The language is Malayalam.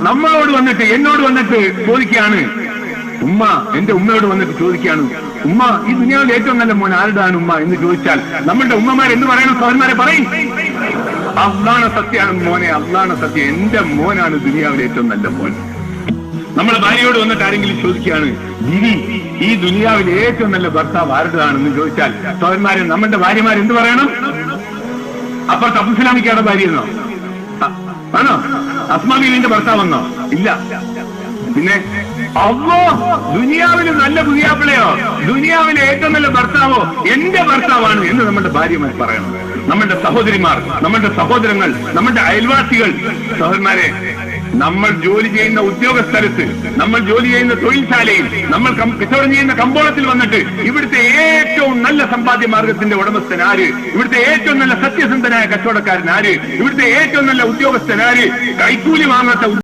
നമ്മളോട് വന്നിട്ട് എന്നോട് വന്നിട്ട് ചോദിക്കുകയാണ്, ഉമ്മ എന്റെ ഉമ്മയോട് വന്നിട്ട് ചോദിക്കുകയാണ്, ഉമ്മ ഈ ദുനിയാവിൽ ഏറ്റവും നല്ല മോൻ ആരുടെയാണ് ഉമ്മ എന്ന് ചോദിച്ചാൽ നമ്മളുടെ ഉമ്മമാർ എന്ത് പറയണം? സഹോദരന്മാരെ പറയും, അള്ളാണ് സത്യമാണ് മോനെ, അള്ളാണ് സത്യം, എന്റെ മോനാണ് ദുനിയാവിലെ ഏറ്റവും നല്ല മോൻ. നമ്മളെ ഭാര്യയോട് വന്നിട്ട് ആരെങ്കിലും ചോദിക്കുകയാണ്, ബിവി ഈ ദുനിയാവിലെ ഏറ്റവും നല്ല ഭർത്താവ് ആരുടെയാണെന്ന് ചോദിച്ചാൽ സഹോദരന്മാരെ നമ്മളുടെ ഭാര്യമാർ എന്ത് പറയണം? അപ്പുറത്ത് അബ്ദുസ്സലാമിക്കാരുടെ ഭാര്യയെന്നോ ആണോ? അസ്മാ ബീവിന്റെ ഭർത്താവെന്നോ? ഇല്ല. പിന്നെ അള്ളോ ദുനിയാവിലെ നല്ല പുതിയാപ്പിളയോ, ദുനിയാവിലെ ഏറ്റവും നല്ല ഭർത്താവോ എന്റെ ഭർത്താവാണ് എന്ന് നമ്മുടെ ഭാര്യമാർ പറയണം. നമ്മളുടെ സഹോദരിമാർ, നമ്മളുടെ സഹോദരങ്ങൾ, നമ്മളുടെ അയൽവാസികൾ, സഹോദരന്മാരെ നമ്മൾ ജോലി ചെയ്യുന്ന ഉദ്യോഗസ്ഥലത്ത്, നമ്മൾ ജോലി ചെയ്യുന്ന തൊഴിൽശാലയിൽ, നമ്മൾ കച്ചവടം ചെയ്യുന്ന കമ്പോളത്തിൽ വന്നിട്ട് ഇവിടുത്തെ ഏറ്റവും നല്ല സമ്പാദ്യ മാർഗത്തിന്റെ ഉടമസ്ഥൻ ആര്, ഇവിടുത്തെ ഏറ്റവും നല്ല സത്യസന്ധനായ കച്ചവടക്കാരൻ ആര്, ഇവിടുത്തെ ഏറ്റവും നല്ല ഉദ്യോഗസ്ഥൻ ആര്, കൈക്കൂലി വാങ്ങാത്ത